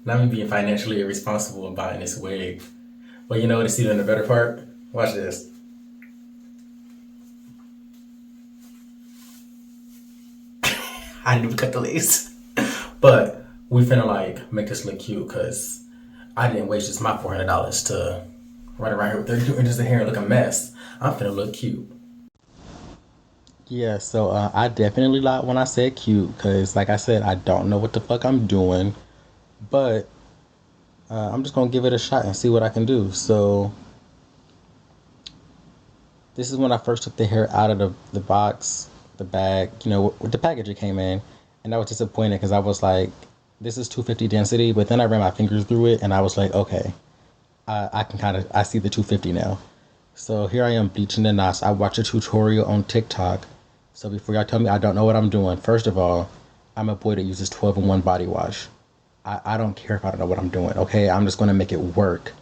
Not me being financially irresponsible and buying this wig. But you know what? It's even the better part. Watch this. I didn't even cut the lace. But we finna like make this look cute because I didn't waste just my $400 to run around here with 32 inches of hair and look a mess. I'm finna look cute. Yeah, so I definitely lied when I said cute because, like I said, I don't know what the fuck I'm doing, but I'm just gonna give it a shot and see what I can do. So this is when I first took the hair out of the box, the bag, with the package it came in, and I was disappointed because I was like, this is 250 density, but then I ran my fingers through it and I was like, okay, I can I see the 250 now. So here I am bleaching the knots. I watched a tutorial on TikTok. So before y'all tell me I don't know what I'm doing, first of all, I'm a boy that uses 12-in-1 body wash. I don't care if I don't know what I'm doing. Okay, I'm just gonna make it work.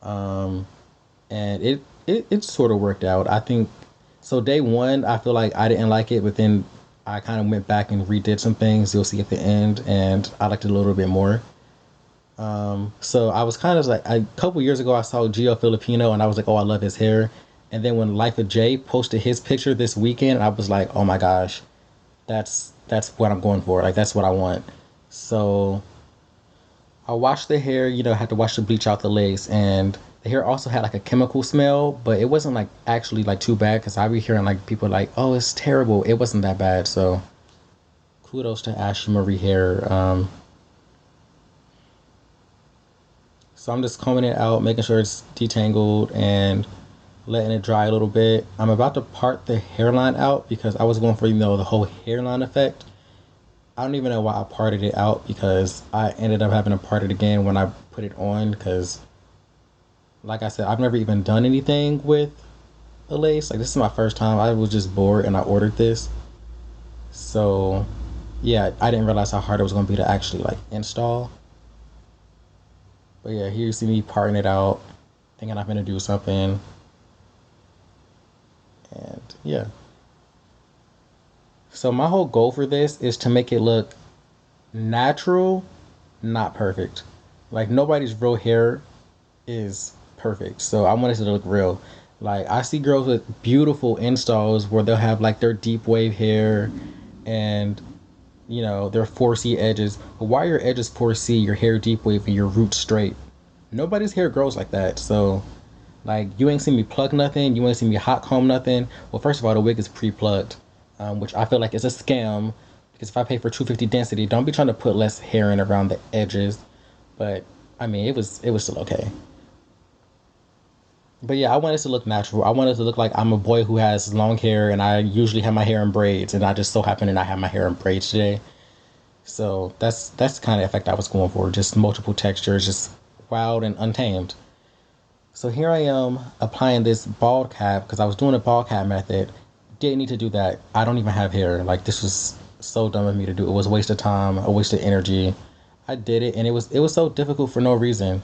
And it sort of worked out. I think so. Day one, I feel like I didn't like it, but then I kind of went back and redid some things. You'll see at the end, and I liked it a little bit more. So I was kind of like a couple years ago, I saw Gio Filipino, and I was like, oh, I love his hair. And then when Life of Jay posted his picture this weekend, I was like, oh my gosh, that's what I'm going for. Like that's what I want. So I washed the hair, had to wash the bleach out the lace, and the hair also had like a chemical smell, but it wasn't like actually like too bad because I be hearing like people like, oh, it's terrible. It wasn't that bad. So kudos to Ashimary Hair. So I'm just combing it out, making sure it's detangled and letting it dry a little bit. I'm about to part the hairline out because I was going for, the whole hairline effect. I don't even know why I parted it out because I ended up having to part it again when I put it on because, like I said, I've never even done anything with a lace. Like, this is my first time. I was just bored and I ordered this. So, yeah, I didn't realize how hard it was going to be to actually, like, install. But yeah, here you see me parting it out, thinking I'm going to do something. And yeah. So my whole goal for this is to make it look natural, not perfect. Like nobody's real hair is perfect. So I want it to look real. Like I see girls with beautiful installs where they'll have like their deep wave hair and their 4C edges. But why are your edges 4C, your hair deep wave, and your roots straight? Nobody's hair grows like that. So like you ain't seen me plug nothing. You ain't seen me hot comb nothing. Well, first of all, the wig is pre-plugged, which I feel like is a scam because if I pay for 250 density, don't be trying to put less hair in around the edges. But I mean, it was still okay. But yeah, I want it to look natural. I want it to look like I'm a boy who has long hair and I usually have my hair in braids, and I just so happen to not have my hair in braids today. So that's the kind of effect I was going for. Just multiple textures, just wild and untamed. So here I am applying this bald cap because I was doing a bald cap method. Didn't need to do that. I don't even have hair. Like this was so dumb of me to do. It was a waste of time, a waste of energy. I did it, and it was so difficult for no reason.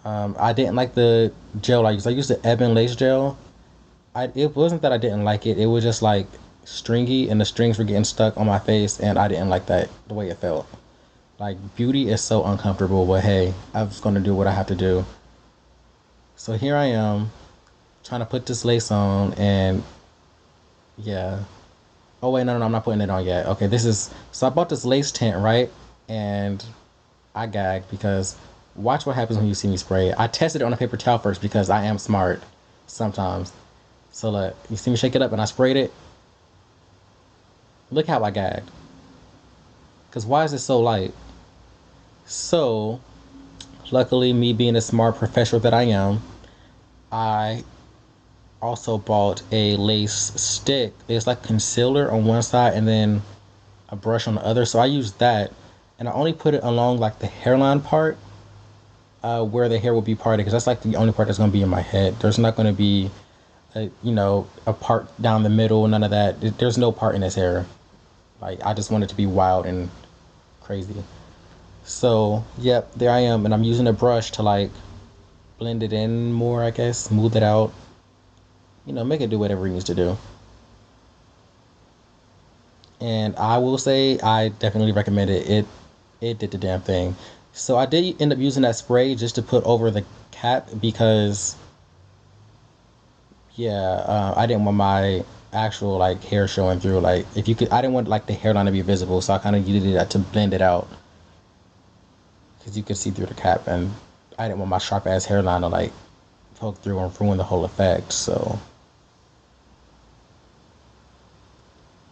I didn't like the gel I used. I used the Ebon Lace gel. It wasn't that I didn't like it. It was just like stringy, and the strings were getting stuck on my face, and I didn't like that the way it felt. Like beauty is so uncomfortable, but hey, I'm just gonna do what I have to do. So here I am trying to put this lace on, and yeah. Oh wait, no, I'm not putting it on yet. Okay, this is so I bought this lace tint, right? And I gagged because watch what happens when you see me spray it. I tested it on a paper towel first because I am smart sometimes. So look, you see me shake it up and I sprayed it. Look how I gagged. Cause why is it so light? So luckily, me being the smart professional that I am, I also bought a lace stick. It's like concealer on one side and then a brush on the other. So I used that, and I only put it along like the hairline part, where the hair will be parted, because that's like the only part that's gonna be in my head. There's not gonna be a part down the middle. None of that. There's no part in his hair. Like I just want it to be wild and crazy. So yep, there I am, and I'm using a brush to like blend it in more. I guess smooth it out. Make it do whatever it needs to do. And I will say I definitely recommend it. It did the damn thing. So I did end up using that spray just to put over the cap because yeah, I didn't want my actual like hair showing through. Like if you could, I didn't want like the hairline to be visible, so I kind of used that to blend it out because you could see through the cap, and I didn't want my sharp ass hairline to like poke through and ruin the whole effect. So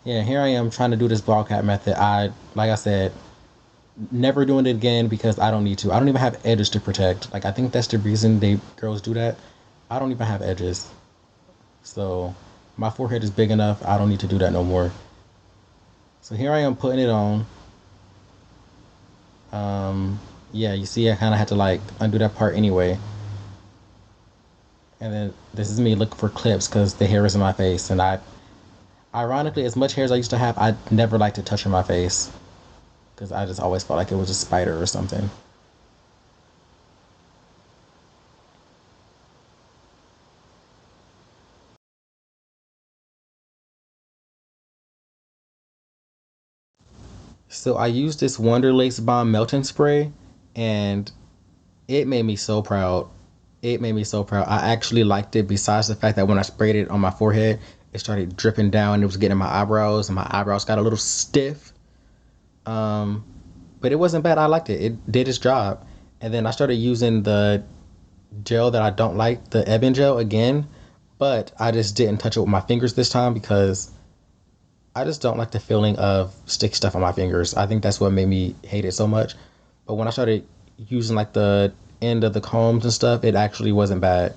yeah, here I am trying to do this ball cap method. Like I said, never doing it again because I don't need to. I don't even have edges to protect. Like I think that's the reason they girls do that. I don't even have edges, so my forehead is big enough. I don't need to do that no more. So here I am putting it on. Yeah, you see, I kind of had to like undo that part anyway. And then this is me looking for clips because the hair is in my face, and ironically, as much hair as I used to have, I never liked to touch in my face because I just always felt like it was a spider or something. So I used this Wonder Lace Bomb melting spray, and it made me so proud. It made me so proud. I actually liked it. Besides the fact that when I sprayed it on my forehead, it started dripping down. And it was getting in my eyebrows, and my eyebrows got a little stiff. Um, but it wasn't bad. I liked it. It did its job. And then I started using the gel that I don't like, the Ebin gel again, but I just didn't touch it with my fingers this time because I just don't like the feeling of stick stuff on my fingers. I think that's what made me hate it so much. But when I started using like the end of the combs and stuff, it actually wasn't bad.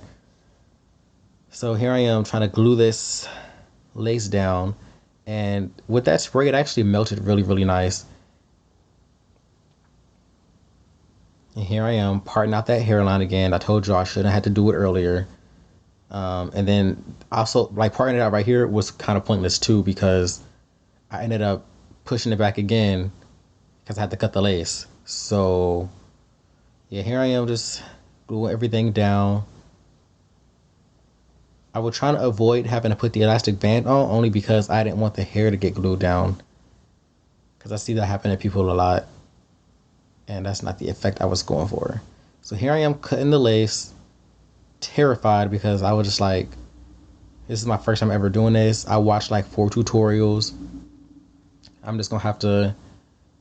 So here I am trying to glue this lace down, and with that spray, it actually melted really, really nice. And here I am parting out that hairline again. I told you I shouldn't have had to do it earlier. And then also like parting it out right here was kind of pointless too because I ended up pushing it back again because I had to cut the lace. So yeah, here I am just gluing everything down. I was trying to avoid having to put the elastic band on only because I didn't want the hair to get glued down because I see that happen to people a lot, and that's not the effect I was going for. So here I am cutting the lace, terrified because I was just like, this is my first time ever doing this. I watched like 4 tutorials. I'm just gonna have to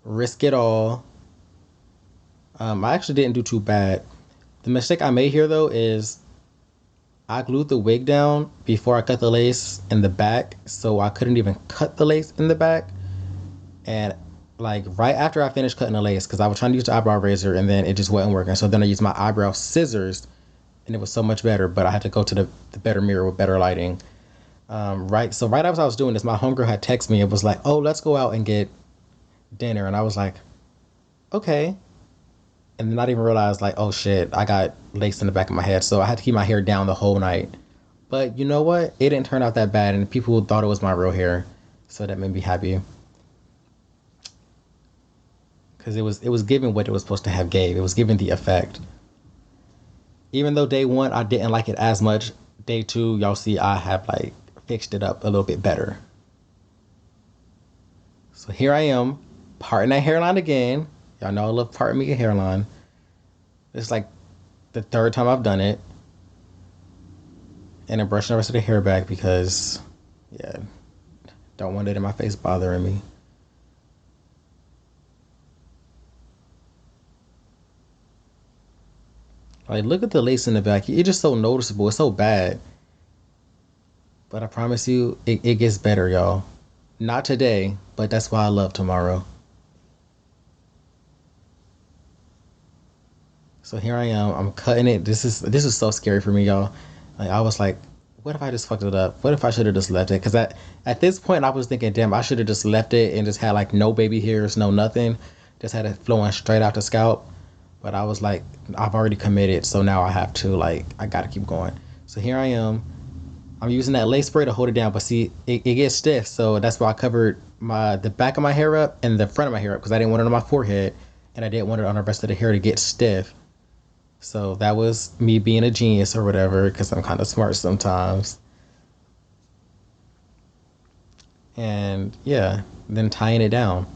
risk it all. I actually didn't do too bad. The mistake I made here though is I glued the wig down before I cut the lace in the back, so I couldn't even cut the lace in the back. And like right after I finished cutting the lace, because I was trying to use the eyebrow razor and then it just wasn't working. So then I used my eyebrow scissors, and it was so much better. But I had to go to the better mirror with better lighting. Right. So right as I was doing this, my homegirl had texted me. It was like, "Oh, let's go out and get dinner," and I was like, "Okay." And then I didn't realize like, oh shit, I got lace in the back of my head, so I had to keep my hair down the whole night. But you know what? It didn't turn out that bad, and people thought it was my real hair, so that made me happy because it was giving what it was supposed to have gave. It was giving the effect. Even though day one I didn't like it as much, day two y'all see I have like fixed it up a little bit better. So here I am, parting that hairline again. Y'all know I love parting me a hairline. It's like the third time I've done it, and then brushing the rest of the hair back because, yeah, don't want it in my face bothering me. Like, look at the lace in the back. It's just so noticeable. It's so bad. But I promise you, it gets better, y'all. Not today, but that's why I love tomorrow. So here I am. I'm cutting it. This is so scary for me, y'all. Like I was like, what if I just fucked it up? What if I should have just left it? Because at this point I was thinking, damn, I should have just left it and just had like no baby hairs, no nothing. Just had it flowing straight out the scalp. But I was like, I've already committed, so now I have to like I gotta keep going. So here I am. I'm using that lace spray to hold it down, but see, it gets stiff, so that's why I covered the back of my hair up and the front of my hair up because I didn't want it on my forehead, and I didn't want it on the rest of the hair to get stiff. So that was me being a genius or whatever, because I'm kind of smart sometimes. And yeah. then tying it down.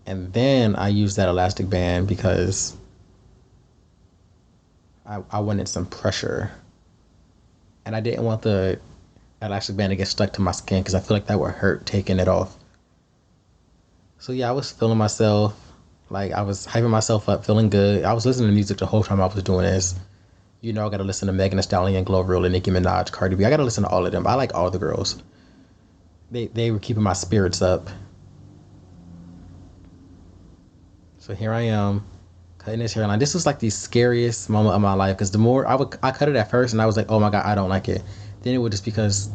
And then I used that elastic band because I wanted some pressure. And I didn't want the elastic band to get stuck to my skin because I feel like that would hurt taking it off. So yeah, I was feeling myself. Like, I was hyping myself up, feeling good. I was listening to music the whole time I was doing this. You know, I gotta listen to Megan Thee Stallion, Glorilla, Nicki Minaj, Cardi B. I gotta listen to all of them. I like all the girls. They were keeping my spirits up. So here I am, cutting this hairline. This was like the scariest moment of my life because the more I cut it at first, and I was like, oh my god, I don't like it. Then it was just because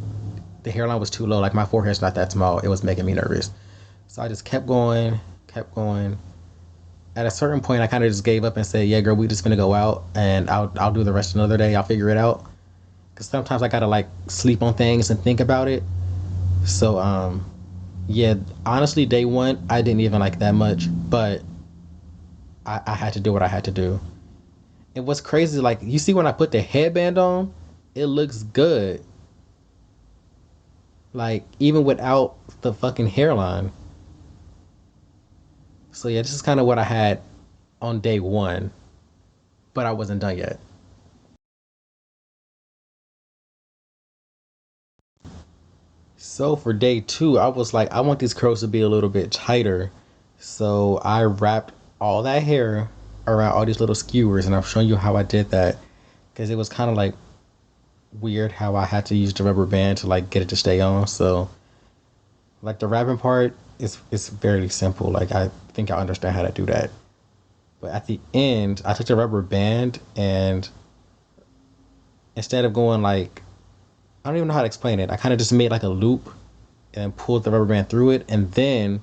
the hairline was too low. Like, my forehead's not that small. It was making me nervous. So I just kept going, kept going. At a certain point, I kind of just gave up and said, yeah, girl, we just gonna go out and I'll do the rest another day. I'll figure it out. Because sometimes I gotta like sleep on things and think about it. So yeah, honestly, day one I didn't even like that much, but I had to do what I had to do. And what's crazy, like, you see when I put the headband on, it looks good. Like, even without the fucking hairline. So yeah, this is kind of what I had on day one, but I wasn't done yet. So for day two, I was like, I want these curls to be a little bit tighter. So I wrapped all that hair around all these little skewers, and I'm showing you how I did that because it was kind of like weird how I had to use the rubber band to like get it to stay on. So like the wrapping part is very simple. Like, I think I understand how to do that. But at the end, I took the rubber band and instead of going like, I don't even know how to explain it. I kind of just made like a loop and pulled the rubber band through it, and then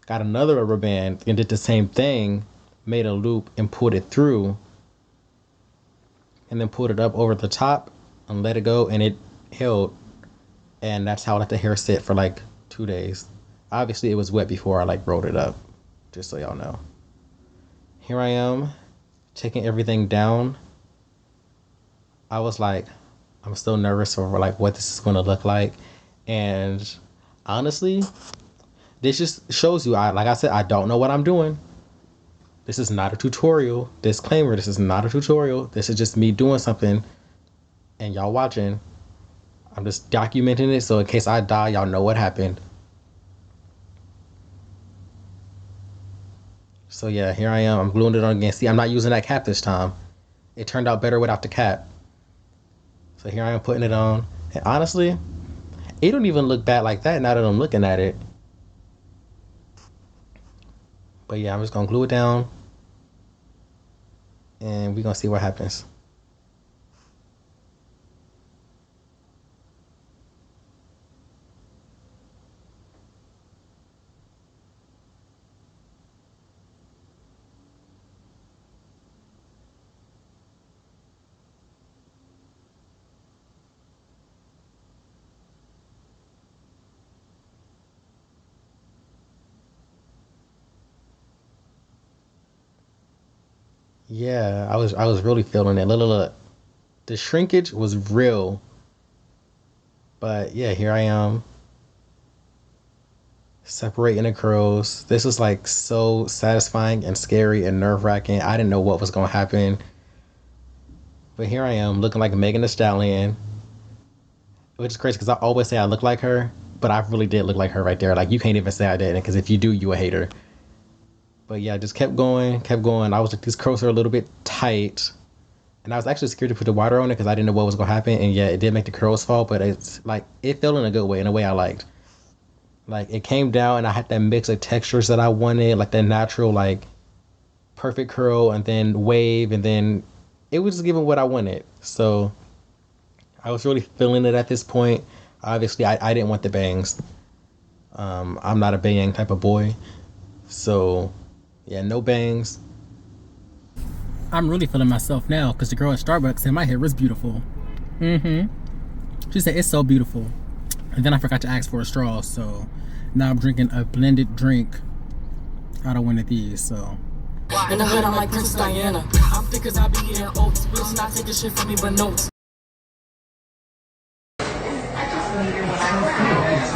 got another rubber band and did the same thing, made a loop and pulled it through, and then pulled it up over the top and let it go, and it held. And that's how I let the hair sit for like 2 days. Obviously, it was wet before I like rolled it up, just so y'all know. Here I am, taking everything down. I was like, I'm still nervous over like what this is going to look like, and honestly, this just shows you, like I said, I don't know what I'm doing. This is not a tutorial. Disclaimer, this is not a tutorial. This is just me doing something and y'all watching. I'm just documenting it so in case I die, y'all know what happened. So yeah, here I am. I'm gluing it on again. See, I'm not using that cap this time. It turned out better without the cap. So here I am putting it on. And honestly, it don't even look bad like that now that I'm looking at it. But yeah, I'm just gonna glue it down and we're gonna see what happens. Yeah, I was really feeling it. Look. The shrinkage was real. But yeah, here I am separating the curls. This was like so satisfying and scary and nerve wracking. I didn't know what was gonna happen. But here I am looking like Megan Thee Stallion, which is crazy because I always say I look like her, but I really did look like her right there. Like, you can't even say I didn't, because if you do, you a hater. But yeah, I just kept going, kept going. I was like, these curls are a little bit tight. And I was actually scared to put the water on it because I didn't know what was going to happen. And yeah, it did make the curls fall, but it's like, it fell in a good way, in a way I liked. Like, it came down and I had that mix of textures that I wanted, like that natural, like perfect curl and then wave. And then it was just giving what I wanted. So I was really feeling it at this point. Obviously, I didn't want the bangs. I'm not a bang type of boy. So yeah, no bangs. I'm really feeling myself now because the girl at Starbucks said my hair was beautiful. She said it's so beautiful. And then I forgot to ask for a straw, so now I'm drinking a blended drink out of one of these. So in the hood, I'm like Princess Diana. I'm thick as I be eating oats. Bitch not taking shit from me, but notes.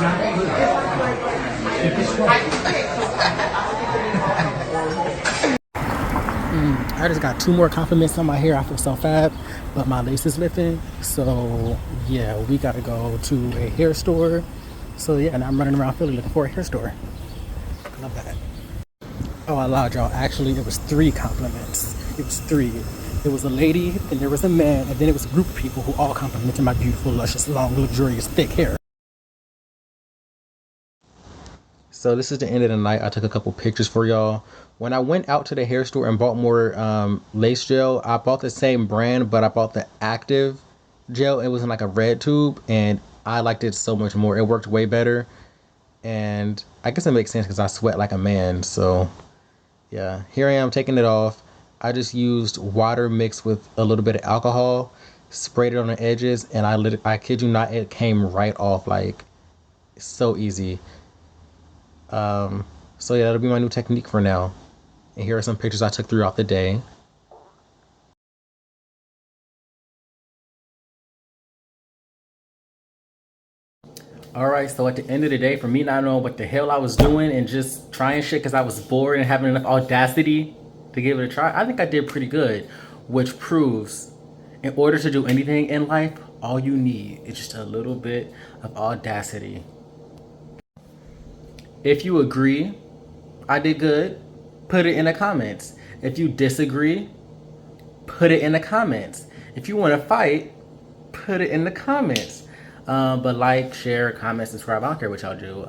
I just got 2 more compliments on my hair. I feel so fab, but my lace is lifting. So yeah, we gotta go to a hair store. So yeah, and I'm running around Philly looking for a hair store. Love that. Oh, I lied, y'all. Actually, it was 3 compliments. It was 3. It was a lady, and there was a man, and then it was a group of people who all complimented my beautiful, luscious, long, luxurious, thick hair. So this is the end of the night. I took a couple pictures for y'all. When I went out to the hair store and bought more lace gel, I bought the same brand, but I bought the active gel. It was in like a red tube, and I liked it so much more. It worked way better, and I guess it makes sense because I sweat like a man. So yeah, here I am taking it off. I just used water mixed with a little bit of alcohol, sprayed it on the edges, and I kid you not, it came right off like so easy. So yeah, that'll be my new technique for now. And here are some pictures I took throughout the day. All right, so at the end of the day, for me not knowing what the hell I was doing and just trying shit because I was bored and having enough audacity to give it a try, I think I did pretty good, which proves in order to do anything in life, all you need is just a little bit of audacity. If you agree I did good, put it in the comments. If you disagree, put it in the comments. If you want to fight, put it in the comments. But like, share, comment, subscribe. I don't care what y'all do.